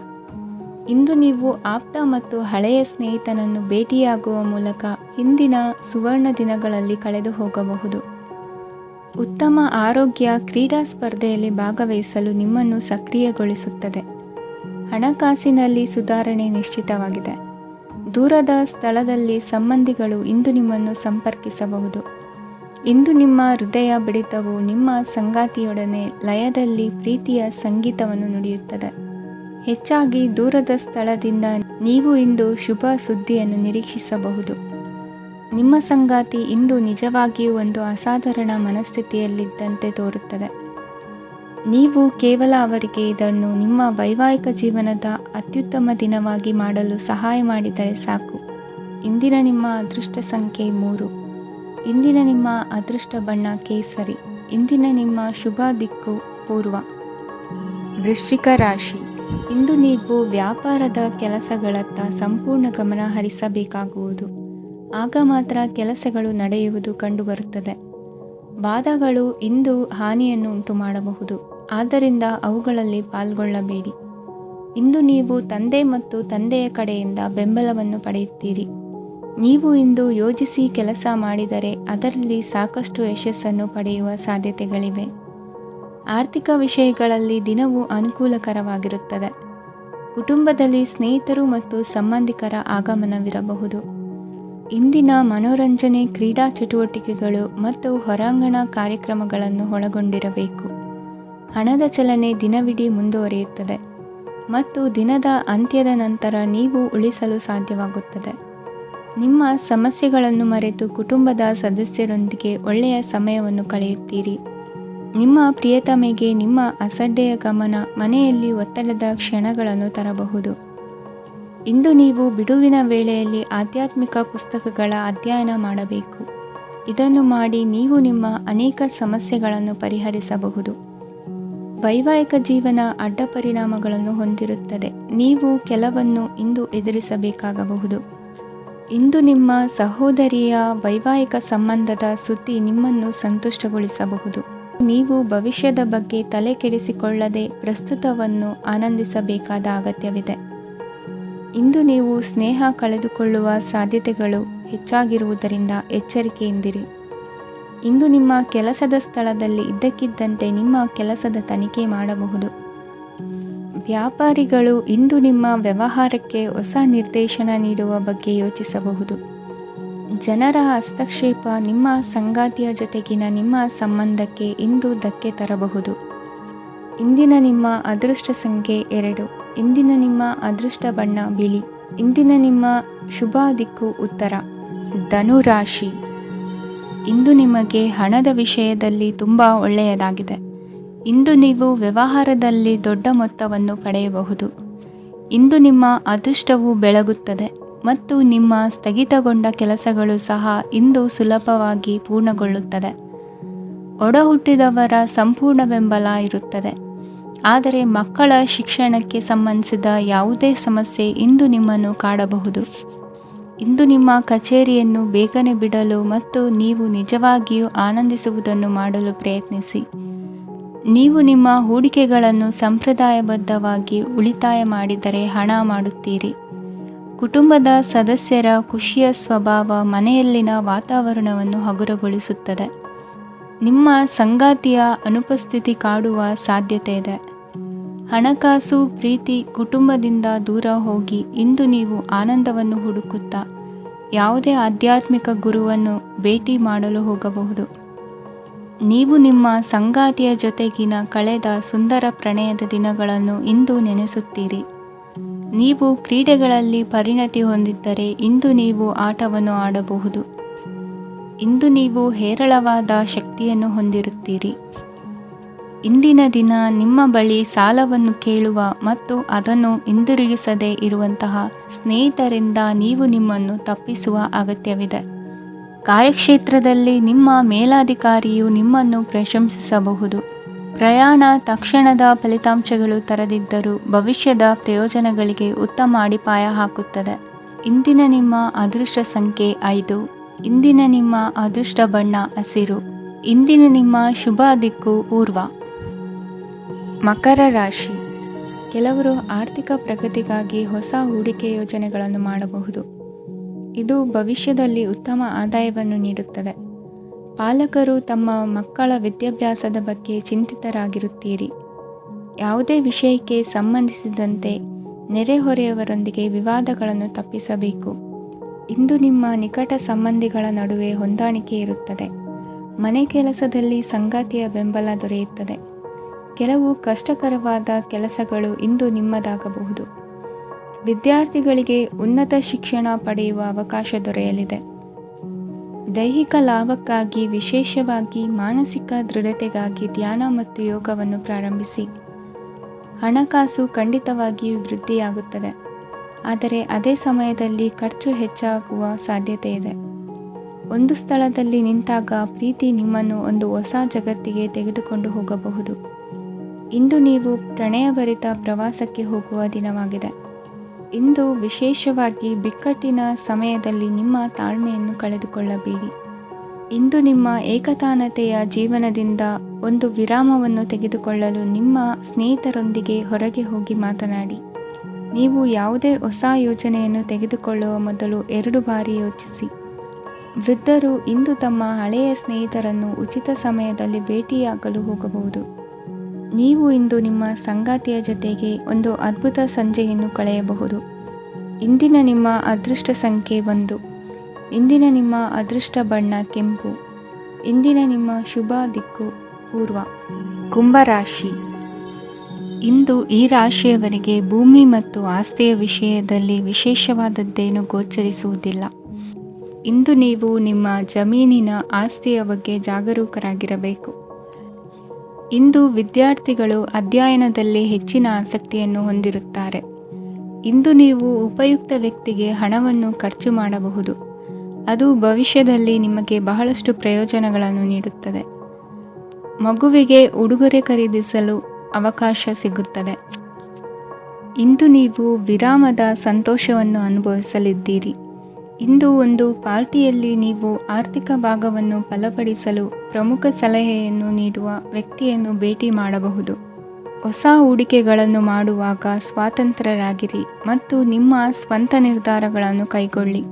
ಇಂದು ನೀವು ಆಪ್ತ ಮತ್ತು ಹಳೆಯ ಸ್ನೇಹಿತನನ್ನು ಭೇಟಿಯಾಗುವ ಮೂಲಕ ಹಿಂದಿನ ಸುವರ್ಣ ದಿನಗಳಲ್ಲಿ ಕಳೆದು ಹೋಗಬಹುದು. ಉತ್ತಮ ಆರೋಗ್ಯ ಕ್ರೀಡಾ ಸ್ಪರ್ಧೆಯಲ್ಲಿ ಭಾಗವಹಿಸಲು ನಿಮ್ಮನ್ನು ಸಕ್ರಿಯಗೊಳಿಸುತ್ತದೆ. ಹಣಕಾಸಿನಲ್ಲಿ ಸುಧಾರಣೆ ನಿಶ್ಚಿತವಾಗಿದೆ. ದೂರದ ಸ್ಥಳದಲ್ಲಿ ಸಂಬಂಧಿಗಳು ಇಂದು ನಿಮ್ಮನ್ನು ಸಂಪರ್ಕಿಸಬಹುದು. ಇಂದು ನಿಮ್ಮ ಹೃದಯ ಬಡಿತವು ನಿಮ್ಮ ಸಂಗಾತಿಯೊಡನೆ ಲಯದಲ್ಲಿ ಪ್ರೀತಿಯ ಸಂಗೀತವನ್ನು ನುಡಿಯುತ್ತದೆ. ಹೆಚ್ಚಾಗಿ ದೂರದ ಸ್ಥಳದಿಂದ ನೀವು ಇಂದು ಶುಭ ಸುದ್ದಿಯನ್ನು ನಿರೀಕ್ಷಿಸಬಹುದು. ನಿಮ್ಮ ಸಂಗಾತಿ ಇಂದು ನಿಜವಾಗಿಯೂ ಒಂದು ಅಸಾಧಾರಣ ಮನಸ್ಥಿತಿಯಲ್ಲಿದ್ದಂತೆ ತೋರುತ್ತದೆ. ನೀವು ಕೇವಲ ಅವರಿಗೆ ಇದನ್ನು ನಿಮ್ಮ ವೈವಾಹಿಕ ಜೀವನದ ಅತ್ಯುತ್ತಮ ದಿನವಾಗಿ ಮಾಡಲು ಸಹಾಯ ಮಾಡಿದರೆ ಸಾಕು. ಇಂದಿನ ನಿಮ್ಮ ಅದೃಷ್ಟ ಸಂಖ್ಯೆ 3. ಇಂದಿನ ನಿಮ್ಮ ಅದೃಷ್ಟ ಬಣ್ಣ ಕೇಸರಿ. ಇಂದಿನ ನಿಮ್ಮ ಶುಭ ದಿಕ್ಕು ಪೂರ್ವ. ವೃಶ್ಚಿಕ ರಾಶಿ. ಇಂದು ನೀವು ವ್ಯಾಪಾರದ ಕೆಲಸಗಳತ್ತ ಸಂಪೂರ್ಣ ಗಮನ ಹರಿಸಬೇಕಾಗುವುದು. ಆಗ ಮಾತ್ರ ಕೆಲಸಗಳು ನಡೆಯುವುದು ಕಂಡುಬರುತ್ತದೆ. ವಾದಗಳು ಇಂದು ಹಾನಿಯನ್ನು ಉಂಟು ಮಾಡಬಹುದು, ಆದ್ದರಿಂದ ಅವುಗಳಲ್ಲಿ ಪಾಲ್ಗೊಳ್ಳಬೇಡಿ. ಇಂದು ನೀವು ತಂದೆ ಮತ್ತು ತಂದೆಯ ಕಡೆಯಿಂದ ಬೆಂಬಲವನ್ನು ಪಡೆಯುತ್ತೀರಿ. ನೀವು ಇಂದು ಯೋಜಿಸಿ ಕೆಲಸ ಮಾಡಿದರೆ ಅದರಲ್ಲಿ ಸಾಕಷ್ಟು ಯಶಸ್ಸನ್ನು ಪಡೆಯುವ ಸಾಧ್ಯತೆಗಳಿವೆ. ಆರ್ಥಿಕ ವಿಷಯಗಳಲ್ಲಿ ದಿನವೂ ಅನುಕೂಲಕರವಾಗಿರುತ್ತದೆ. ಕುಟುಂಬದಲ್ಲಿ ಸ್ನೇಹಿತರು ಮತ್ತು ಸಂಬಂಧಿಕರ ಆಗಮನವಿರಬಹುದು. ಇಂದಿನ ಮನೋರಂಜನೆ ಕ್ರೀಡಾ ಚಟುವಟಿಕೆಗಳು ಮತ್ತು ಹೊರಾಂಗಣ ಕಾರ್ಯಕ್ರಮಗಳನ್ನು ಒಳಗೊಂಡಿರಬೇಕು. ಹಣದ ಚಲನೆ ದಿನವಿಡೀ ಮುಂದುವರಿಯುತ್ತದೆ ಮತ್ತು ದಿನದ ಅಂತ್ಯದ ನಂತರ ನೀವು ಉಳಿಸಲು ಸಾಧ್ಯವಾಗುತ್ತದೆ. ನಿಮ್ಮ ಸಮಸ್ಯೆಗಳನ್ನು ಮರೆತು ಕುಟುಂಬದ ಸದಸ್ಯರೊಂದಿಗೆ ಒಳ್ಳೆಯ ಸಮಯವನ್ನು ಕಳೆಯುತ್ತೀರಿ. ನಿಮ್ಮ ಪ್ರಿಯತಮೆಗೆ ನಿಮ್ಮ ಅಸಡ್ಡೆಯ ಗಮನ ಮನೆಯಲ್ಲಿ ಒತ್ತಡದ ಕ್ಷಣಗಳನ್ನು ತರಬಹುದು. ಇಂದು ನೀವು ಬಿಡುವಿನ ವೇಳೆಯಲ್ಲಿ ಆಧ್ಯಾತ್ಮಿಕ ಪುಸ್ತಕಗಳ ಅಧ್ಯಯನ ಮಾಡಬೇಕು. ಇದನ್ನು ಮಾಡಿ ನೀವು ನಿಮ್ಮ ಅನೇಕ ಸಮಸ್ಯೆಗಳನ್ನು ಪರಿಹರಿಸಬಹುದು. ವೈವಾಹಿಕ ಜೀವನ ಅಡ್ಡ ಪರಿಣಾಮಗಳನ್ನು ಹೊಂದಿರುತ್ತದೆ. ನೀವು ಕೆಲವನ್ನು ಇಂದು ಎದುರಿಸಬೇಕಾಗಬಹುದು. ಇಂದು ನಿಮ್ಮ ಸಹೋದರಿಯ ವೈವಾಹಿಕ ಸಂಬಂಧದ ಸುದ್ದಿ ನಿಮ್ಮನ್ನು ಸಂತುಷ್ಟಗೊಳಿಸಬಹುದು. ನೀವು ಭವಿಷ್ಯದ ಬಗ್ಗೆ ತಲೆ ಕೆಡಿಸಿಕೊಳ್ಳದೆ ಪ್ರಸ್ತುತವನ್ನು ಆನಂದಿಸಬೇಕಾದ ಅಗತ್ಯವಿದೆ. ಇಂದು ನೀವು ಸ್ನೇಹ ಕಳೆದುಕೊಳ್ಳುವ ಸಾಧ್ಯತೆಗಳು ಹೆಚ್ಚಾಗಿರುವುದರಿಂದ ಎಚ್ಚರಿಕೆಯಿಂದಿರಿ. ಇಂದು ನಿಮ್ಮ ಕೆಲಸದ ಸ್ಥಳದಲ್ಲಿ ಇದ್ದಕ್ಕಿದ್ದಂತೆ ನಿಮ್ಮ ಕೆಲಸದ ತನಿಖೆ ಮಾಡಬಹುದು. ವ್ಯಾಪಾರಿಗಳು ಇಂದು ನಿಮ್ಮ ವ್ಯವಹಾರಕ್ಕೆ ಹೊಸ ನಿರ್ದೇಶನ ನೀಡುವ ಬಗ್ಗೆ ಯೋಚಿಸಬಹುದು. ಜನರ ಹಸ್ತಕ್ಷೇಪ ನಿಮ್ಮ ಸಂಗಾತಿಯ ಜೊತೆಗಿನ ನಿಮ್ಮ ಸಂಬಂಧಕ್ಕೆ ಇಂದು ಧಕ್ಕೆ ತರಬಹುದು. ಇಂದಿನ ನಿಮ್ಮ ಅದೃಷ್ಟ ಸಂಖ್ಯೆ 2. ಇಂದಿನ ನಿಮ್ಮ ಅದೃಷ್ಟ ಬಣ್ಣ ಬಿಳಿ. ಇಂದಿನ ನಿಮ್ಮ ಶುಭ ದಿಕ್ಕು ಉತ್ತರ. ಧನುರಾಶಿ. ಇಂದು ನಿಮಗೆ ಹಣದ ವಿಷಯದಲ್ಲಿ ತುಂಬ ಒಳ್ಳೆಯದಾಗಿದೆ. ಇಂದು ನೀವು ವ್ಯವಹಾರದಲ್ಲಿ ದೊಡ್ಡ ಮೊತ್ತವನ್ನು ಪಡೆಯಬಹುದು. ಇಂದು ನಿಮ್ಮ ಅದೃಷ್ಟವು ಬೆಳಗುತ್ತದೆ ಮತ್ತು ನಿಮ್ಮ ಸ್ಥಗಿತಗೊಂಡ ಕೆಲಸಗಳು ಸಹ ಇಂದು ಸುಲಭವಾಗಿ ಪೂರ್ಣಗೊಳ್ಳುತ್ತದೆ. ಒಡಹುಟ್ಟಿದವರ ಸಂಪೂರ್ಣ ಬೆಂಬಲ ಇರುತ್ತದೆ. ಆದರೆ ಮಕ್ಕಳ ಶಿಕ್ಷಣಕ್ಕೆ ಸಂಬಂಧಿಸಿದ ಯಾವುದೇ ಸಮಸ್ಯೆ ಇಂದು ನಿಮ್ಮನ್ನು ಕಾಡಬಹುದು. ಇಂದು ನಿಮ್ಮ ಕಚೇರಿಯನ್ನು ಬೇಗನೆ ಬಿಡಲು ಮತ್ತು ನೀವು ನಿಜವಾಗಿಯೂ ಆನಂದಿಸುವುದನ್ನು ಮಾಡಲು ಪ್ರಯತ್ನಿಸಿ. ನೀವು ನಿಮ್ಮ ಹೂಡಿಕೆಗಳನ್ನು ಸಂಪ್ರದಾಯಬದ್ಧವಾಗಿ ಉಳಿತಾಯ ಮಾಡಿದರೆ ಹಣ ಮಾಡುತ್ತೀರಿ. ಕುಟುಂಬದ ಸದಸ್ಯರ ಖುಷಿಯ ಸ್ವಭಾವ ಮನೆಯಲ್ಲಿನ ವಾತಾವರಣವನ್ನು ಹಗುರಗೊಳಿಸುತ್ತದೆ. ನಿಮ್ಮ ಸಂಗಾತಿಯ ಅನುಪಸ್ಥಿತಿ ಕಾಡುವ ಸಾಧ್ಯತೆ ಇದೆ. ಹಣಕಾಸು, ಪ್ರೀತಿ, ಕುಟುಂಬದಿಂದ ದೂರ ಹೋಗಿ ಇಂದು ನೀವು ಆನಂದವನ್ನು ಹುಡುಕುತ್ತಾ ಯಾವುದೇ ಆಧ್ಯಾತ್ಮಿಕ ಗುರುವನ್ನು ಭೇಟಿ ಮಾಡಲು ಹೋಗಬಹುದು. ನೀವು ನಿಮ್ಮ ಸಂಗಾತಿಯ ಜೊತೆಗಿನ ಕಳೆದ ಸುಂದರ ಪ್ರಣಯದ ದಿನಗಳನ್ನು ಇಂದು ನೆನೆಸುತ್ತೀರಿ. ನೀವು ಕ್ರೀಡೆಗಳಲ್ಲಿ ಪರಿಣತಿ ಹೊಂದಿದ್ದರೆ ಇಂದು ನೀವು ಆಟವನ್ನು ಆಡಬಹುದು. ಇಂದು ನೀವು ಹೇರಳವಾದ ಶಕ್ತಿಯನ್ನು ಹೊಂದಿರುತ್ತೀರಿ. ಇಂದಿನ ದಿನ ನಿಮ್ಮ ಬಳಿ ಸಾಲವನ್ನು ಕೇಳುವ ಮತ್ತು ಅದನ್ನು ಹಿಂದಿರುಗಿಸದೇ ಇರುವಂತಹ ಸ್ನೇಹಿತರಿಂದ ನೀವು ನಿಮ್ಮನ್ನು ತಪ್ಪಿಸುವ ಅಗತ್ಯವಿದೆ. ಕಾರ್ಯಕ್ಷೇತ್ರದಲ್ಲಿ ನಿಮ್ಮ ಮೇಲಾಧಿಕಾರಿಯು ನಿಮ್ಮನ್ನು ಪ್ರಶಂಸಿಸಬಹುದು. ಪ್ರಯಾಣ ತಕ್ಷಣದ ಫಲಿತಾಂಶಗಳು ತರದಿದ್ದರೂ ಭವಿಷ್ಯದ ಪ್ರಯೋಜನಗಳಿಗೆ ಉತ್ತಮ ಅಡಿಪಾಯ ಹಾಕುತ್ತದೆ. ಇಂದಿನ ನಿಮ್ಮ ಅದೃಷ್ಟ ಸಂಖ್ಯೆ 5. ಇಂದಿನ ನಿಮ್ಮ ಅದೃಷ್ಟ ಬಣ್ಣ ಹಸಿರು. ಇಂದಿನ ನಿಮ್ಮ ಶುಭ ದಿಕ್ಕು ಪೂರ್ವ. ಮಕರ ರಾಶಿ. ಕೆಲವರು ಆರ್ಥಿಕ ಪ್ರಗತಿಗಾಗಿ ಹೊಸ ಹೂಡಿಕೆ ಯೋಜನೆಗಳನ್ನು ಮಾಡಬಹುದು. ಇದು ಭವಿಷ್ಯದಲ್ಲಿ ಉತ್ತಮ ಆದಾಯವನ್ನು ನೀಡುತ್ತದೆ. ಪಾಲಕರು ತಮ್ಮ ಮಕ್ಕಳ ವಿದ್ಯಾಭ್ಯಾಸದ ಬಗ್ಗೆ ಚಿಂತಿತರಾಗಿರುತ್ತೀರಿ. ಯಾವುದೇ ವಿಷಯಕ್ಕೆ ಸಂಬಂಧಿಸಿದಂತೆ ನೆರೆಹೊರೆಯವರೊಂದಿಗೆ ವಿವಾದಗಳನ್ನು ತಪ್ಪಿಸಬೇಕು. ಇಂದು ನಿಮ್ಮ ನಿಕಟ ಸಂಬಂಧಿಗಳ ನಡುವೆ ಹೊಂದಾಣಿಕೆ ಇರುತ್ತದೆ. ಮನೆ ಕೆಲಸದಲ್ಲಿ ಸಂಗಾತಿಯ ಬೆಂಬಲ ದೊರೆಯುತ್ತದೆ. ಕೆಲವು ಕಷ್ಟಕರವಾದ ಕೆಲಸಗಳು ಇಂದು ನಿಮ್ಮದಾಗಬಹುದು. ವಿದ್ಯಾರ್ಥಿಗಳಿಗೆ ಉನ್ನತ ಶಿಕ್ಷಣ ಪಡೆಯುವ ಅವಕಾಶ ದೊರೆಯಲಿದೆ. ದೈಹಿಕ ಲಾಭಕ್ಕಾಗಿ, ವಿಶೇಷವಾಗಿ ಮಾನಸಿಕ ದೃಢತೆಗಾಗಿ ಧ್ಯಾನ ಮತ್ತು ಯೋಗವನ್ನು ಪ್ರಾರಂಭಿಸಿ. ಹಣಕಾಸು ಖಂಡಿತವಾಗಿಯೂ ವೃದ್ಧಿಯಾಗುತ್ತದೆ, ಆದರೆ ಅದೇ ಸಮಯದಲ್ಲಿ ಖರ್ಚು ಹೆಚ್ಚಾಗುವ ಸಾಧ್ಯತೆ ಇದೆ. ಒಂದು ಸ್ಥಳದಲ್ಲಿ ನಿಂತಾಗ ಪ್ರೀತಿ ನಿಮ್ಮನ್ನು ಒಂದು ಹೊಸ ಜಗತ್ತಿಗೆ ತೆಗೆದುಕೊಂಡು ಹೋಗಬಹುದು. ಇಂದು ನೀವು ಪ್ರಣಯಭರಿತ ಪ್ರವಾಸಕ್ಕೆ ಹೋಗುವ ದಿನವಾಗಿದೆ. ಇಂದು ವಿಶೇಷವಾಗಿ ಬಿಕ್ಕಟ್ಟಿನ ಸಮಯದಲ್ಲಿ ನಿಮ್ಮ ತಾಳ್ಮೆಯನ್ನು ಕಳೆದುಕೊಳ್ಳಬೇಡಿ. ಇಂದು ನಿಮ್ಮ ಏಕತಾನತೆಯ ಜೀವನದಿಂದ ಒಂದು ವಿರಾಮವನ್ನು ತೆಗೆದುಕೊಳ್ಳಲು ನಿಮ್ಮ ಸ್ನೇಹಿತರೊಂದಿಗೆ ಹೊರಗೆ ಹೋಗಿ ಮಾತನಾಡಿ. ನೀವು ಯಾವುದೇ ಹೊಸ ಯೋಜನೆಯನ್ನು ತೆಗೆದುಕೊಳ್ಳುವ ಮೊದಲು 2 ಬಾರಿ ಯೋಚಿಸಿ. ವೃದ್ಧರು ಇಂದು ತಮ್ಮ ಹಳೆಯ ಸ್ನೇಹಿತರನ್ನು ಉಚಿತ ಸಮಯದಲ್ಲಿ ಭೇಟಿಯಾಗಲು ಹೋಗಬಹುದು. ನೀವು ಇಂದು ನಿಮ್ಮ ಸಂಗಾತಿಯ ಜೊತೆಗೆ ಒಂದು ಅದ್ಭುತ ಸಂಜೆಯನ್ನು ಕಳೆಯಬಹುದು. ಇಂದಿನ ನಿಮ್ಮ ಅದೃಷ್ಟ ಸಂಖ್ಯೆ 1. ಇಂದಿನ ನಿಮ್ಮ ಅದೃಷ್ಟ ಬಣ್ಣ ಕೆಂಪು. ಇಂದಿನ ನಿಮ್ಮ ಶುಭ ದಿಕ್ಕು ಪೂರ್ವ. ಕುಂಭರಾಶಿ. ಇಂದು ಈ ರಾಶಿಯವರಿಗೆ ಭೂಮಿ ಮತ್ತು ಆಸ್ತಿಯ ವಿಷಯದಲ್ಲಿ ವಿಶೇಷವಾದದ್ದೇನು ಗೋಚರಿಸುವುದಿಲ್ಲ. ಇಂದು ನೀವು ನಿಮ್ಮ ಜಮೀನಿನ ಆಸ್ತಿಯ ಬಗ್ಗೆ ಜಾಗರೂಕರಾಗಿರಬೇಕು. ಇಂದು ವಿದ್ಯಾರ್ಥಿಗಳು ಅಧ್ಯಯನದಲ್ಲಿ ಹೆಚ್ಚಿನ ಆಸಕ್ತಿಯನ್ನು ಹೊಂದಿರುತ್ತಾರೆ. ಇಂದು ನೀವು ಉಪಯುಕ್ತ ವ್ಯಕ್ತಿಗೆ ಹಣವನ್ನು ಖರ್ಚು ಮಾಡಬಹುದು. ಅದು ಭವಿಷ್ಯದಲ್ಲಿ ನಿಮಗೆ ಬಹಳಷ್ಟು ಪ್ರಯೋಜನಗಳನ್ನು ನೀಡುತ್ತದೆ. ಮಗುವಿಗೆ ಉಡುಗೊರೆ ಖರೀದಿಸಲು ಅವಕಾಶ ಸಿಗುತ್ತದೆ. ಇಂದು ನೀವು ವಿರಾಮದ ಸಂತೋಷವನ್ನು ಅನುಭವಿಸಲಿದ್ದೀರಿ. ಇಂದು ಒಂದು ಪಾರ್ಟಿಯಲ್ಲಿ ನೀವು ಆರ್ಥಿಕ ಭಾಗವನ್ನು ಬಲಪಡಿಸಲು ಪ್ರಮುಖ ಸಲಹೆಯನ್ನು ನೀಡುವ ವ್ಯಕ್ತಿಯನ್ನು ಭೇಟಿ ಮಾಡಬಹುದು. ಹೊಸ ಹೂಡಿಕೆಗಳನ್ನು ಮಾಡುವಾಗ ಸ್ವಾತಂತ್ರ್ಯರಾಗಿರಿ ಮತ್ತು ನಿಮ್ಮ ಸ್ವಂತ ನಿರ್ಧಾರಗಳನ್ನು ಕೈಗೊಳ್ಳಿ.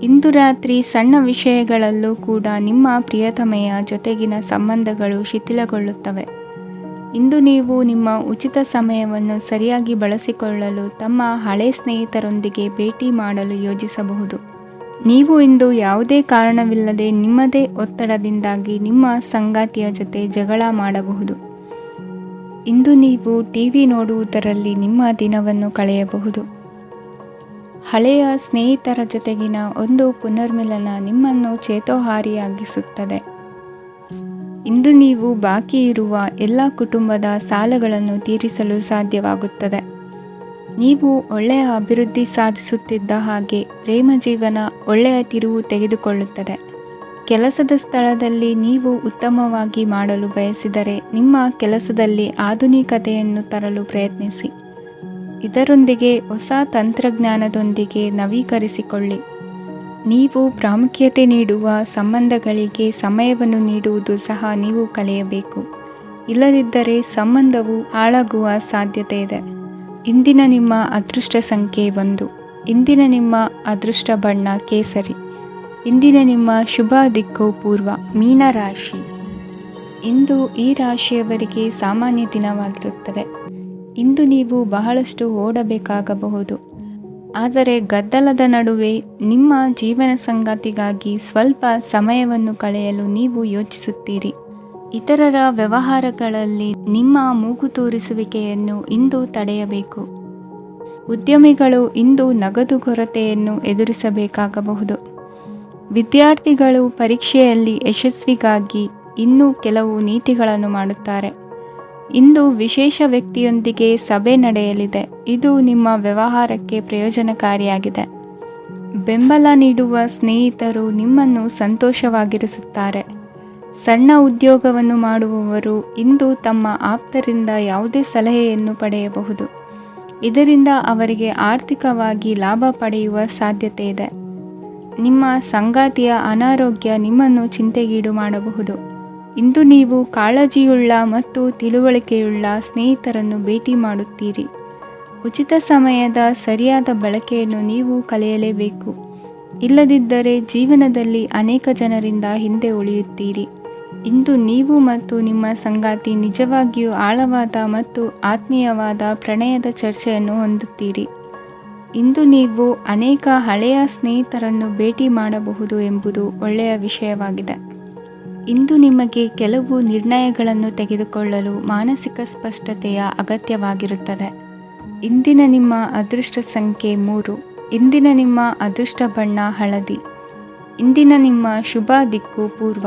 ಇಂದು ರಾತ್ರಿ ಸಣ್ಣ ವಿಷಯಗಳಲ್ಲೂ ಕೂಡ ನಿಮ್ಮ ಪ್ರಿಯತಮೆಯ ಜೊತೆಗಿನ ಸಂಬಂಧಗಳು ಶಿಥಿಲಗೊಳ್ಳುತ್ತವೆ. ಇಂದು ನೀವು ನಿಮ್ಮ ಉಚಿತ ಸಮಯವನ್ನು ಸರಿಯಾಗಿ ಬಳಸಿಕೊಳ್ಳಲು ತಮ್ಮ ಹಳೆ ಸ್ನೇಹಿತರೊಂದಿಗೆ ಭೇಟಿ ಮಾಡಲು ಯೋಜಿಸಬಹುದು. ನೀವು ಇಂದು ಯಾವುದೇ ಕಾರಣವಿಲ್ಲದೆ ನಿಮ್ಮದೇ ಒತ್ತಡದಿಂದಾಗಿ ನಿಮ್ಮ ಸಂಗಾತಿಯ ಜೊತೆ ಜಗಳ ಮಾಡಬಹುದು. ಇಂದು ನೀವು ಟಿವಿ ನೋಡುವುದರಲ್ಲಿ ನಿಮ್ಮ ದಿನವನ್ನು ಕಳೆಯಬಹುದು. ಹಳೆಯ ಸ್ನೇಹಿತರ ಜೊತೆಗಿನ ಒಂದು ಪುನರ್ಮಿಲನ ನಿಮ್ಮನ್ನು ಚೇತೋಹಾರಿಯಾಗಿಸುತ್ತದೆ. ಇಂದು ನೀವು ಬಾಕಿ ಇರುವ ಎಲ್ಲ ಕುಟುಂಬದ ಸಾಲಗಳನ್ನು ತೀರಿಸಲು ಸಾಧ್ಯವಾಗುತ್ತದೆ. ನೀವು ಒಳ್ಳೆಯ ಅಭಿವೃದ್ಧಿ ಸಾಧಿಸುತ್ತಿದ್ದ ಹಾಗೆ ಪ್ರೇಮ ಜೀವನ ಒಳ್ಳೆಯ ತಿರುವು ತೆಗೆದುಕೊಳ್ಳುತ್ತದೆ. ಕೆಲಸದ ಸ್ಥಳದಲ್ಲಿ ನೀವು ಉತ್ತಮವಾಗಿ ಮಾಡಲು ಬಯಸಿದರೆ ನಿಮ್ಮ ಕೆಲಸದಲ್ಲಿ ಆಧುನಿಕತೆಯನ್ನು ತರಲು ಪ್ರಯತ್ನಿಸಿ. ಇದರೊಂದಿಗೆ ಹೊಸ ತಂತ್ರಜ್ಞಾನದೊಂದಿಗೆ ನವೀಕರಿಸಿಕೊಳ್ಳಿ. ನೀವು ಪ್ರಾಮುಖ್ಯತೆ ನೀಡುವ ಸಂಬಂಧಗಳಿಗೆ ಸಮಯವನ್ನು ನೀಡುವುದು ಸಹ ನೀವು ಕಲಿಯಬೇಕು. ಇಲ್ಲದಿದ್ದರೆ ಸಂಬಂಧವು ಹಾಳಾಗುವ ಸಾಧ್ಯತೆ ಇದೆ. ಇಂದಿನ ನಿಮ್ಮ ಅದೃಷ್ಟ ಸಂಖ್ಯೆ 1. ಇಂದಿನ ನಿಮ್ಮ ಅದೃಷ್ಟ ಬಣ್ಣ ಕೇಸರಿ. ಇಂದಿನ ನಿಮ್ಮ ಶುಭ ದಿಕ್ಕು ಪೂರ್ವ. ಮೀನರಾಶಿ. ಇಂದು ಈ ರಾಶಿಯವರಿಗೆ ಸಾಮಾನ್ಯ ದಿನವಾಗಿರುತ್ತದೆ. ಇಂದು ನೀವು ಬಹಳಷ್ಟು ಓಡಬೇಕಾಗಬಹುದು. ಆದರೆ ಗದ್ದಲದ ನಡುವೆ ನಿಮ್ಮ ಜೀವನ ಸಂಗಾತಿಗಾಗಿ ಸ್ವಲ್ಪ ಸಮಯವನ್ನು ಕಳೆಯಲು ನೀವು ಯೋಚಿಸುತ್ತೀರಿ. ಇತರರ ವ್ಯವಹಾರಗಳಲ್ಲಿ ನಿಮ್ಮ ಮೂಗು ತೂರಿಸುವಿಕೆಯನ್ನು ಇಂದು ತಡೆಯಬೇಕು. ಉದ್ಯಮಿಗಳು ಇಂದು ನಗದು ಕೊರತೆಯನ್ನು ಎದುರಿಸಬೇಕಾಗಬಹುದು. ವಿದ್ಯಾರ್ಥಿಗಳು ಪರೀಕ್ಷೆಯಲ್ಲಿ ಯಶಸ್ವಿಗಾಗಿ ಇನ್ನೂ ಕೆಲವು ನೀತಿಗಳನ್ನು ಮಾಡುತ್ತಾರೆ. ಇಂದು ವಿಶೇಷ ವ್ಯಕ್ತಿಯೊಂದಿಗೆ ಸಭೆ ನಡೆಯಲಿದೆ. ಇದು ನಿಮ್ಮ ವ್ಯವಹಾರಕ್ಕೆ ಪ್ರಯೋಜನಕಾರಿಯಾಗಿದೆ. ಬೆಂಬಲ ನೀಡುವ ಸ್ನೇಹಿತರು ನಿಮ್ಮನ್ನು ಸಂತೋಷವಾಗಿರಿಸುತ್ತಾರೆ. ಸಣ್ಣ ಉದ್ಯೋಗವನ್ನು ಮಾಡುವವರು ಇಂದು ತಮ್ಮ ಆಪ್ತರಿಂದ ಯಾವುದೇ ಸಲಹೆಯನ್ನು ಪಡೆಯಬಹುದು. ಇದರಿಂದ ಅವರಿಗೆ ಆರ್ಥಿಕವಾಗಿ ಲಾಭ ಪಡೆಯುವ ಸಾಧ್ಯತೆ ಇದೆ. ನಿಮ್ಮ ಸಂಗಾತಿಯ ಅನಾರೋಗ್ಯ ನಿಮ್ಮನ್ನು ಚಿಂತೆಗೀಡು ಮಾಡಬಹುದು. ಇಂದು ನೀವು ಕಾಳಜಿಯುಳ್ಳ ಮತ್ತು ತಿಳುವಳಿಕೆಯುಳ್ಳ ಸ್ನೇಹಿತರನ್ನು ಭೇಟಿ ಮಾಡುತ್ತೀರಿ. ಉಚಿತ ಸಮಯದ ಸರಿಯಾದ ಬಳಕೆಯನ್ನು ನೀವು ಕಲಿಯಲೇಬೇಕು. ಇಲ್ಲದಿದ್ದರೆ ಜೀವನದಲ್ಲಿ ಅನೇಕ ಜನರಿಂದ ಹಿಂದೆ ಉಳಿಯುತ್ತೀರಿ. ಇಂದು ನೀವು ಮತ್ತು ನಿಮ್ಮ ಸಂಗಾತಿ ನಿಜವಾಗಿಯೂ ಆಳವಾದ ಮತ್ತು ಆತ್ಮೀಯವಾದ ಪ್ರಣಯದ ಚರ್ಚೆಯನ್ನು ಹೊಂದುತ್ತೀರಿ. ಇಂದು ನೀವು ಅನೇಕ ಹಳೆಯ ಸ್ನೇಹಿತರನ್ನು ಭೇಟಿ ಮಾಡಬಹುದು ಎಂಬುದು ಒಳ್ಳೆಯ ವಿಷಯವಾಗಿದೆ. ಇಂದು ನಿಮಗೆ ಕೆಲವು ನಿರ್ಣಯಗಳನ್ನು ತೆಗೆದುಕೊಳ್ಳಲು ಮಾನಸಿಕ ಸ್ಪಷ್ಟತೆಯ ಅಗತ್ಯವಾಗಿರುತ್ತದೆ. ಇಂದಿನ ನಿಮ್ಮ ಅದೃಷ್ಟ ಸಂಖ್ಯೆ 3. ಇಂದಿನ ನಿಮ್ಮ ಅದೃಷ್ಟ ಬಣ್ಣ ಹಳದಿ. ಇಂದಿನ ನಿಮ್ಮ ಶುಭ ದಿಕ್ಕು ಪೂರ್ವ.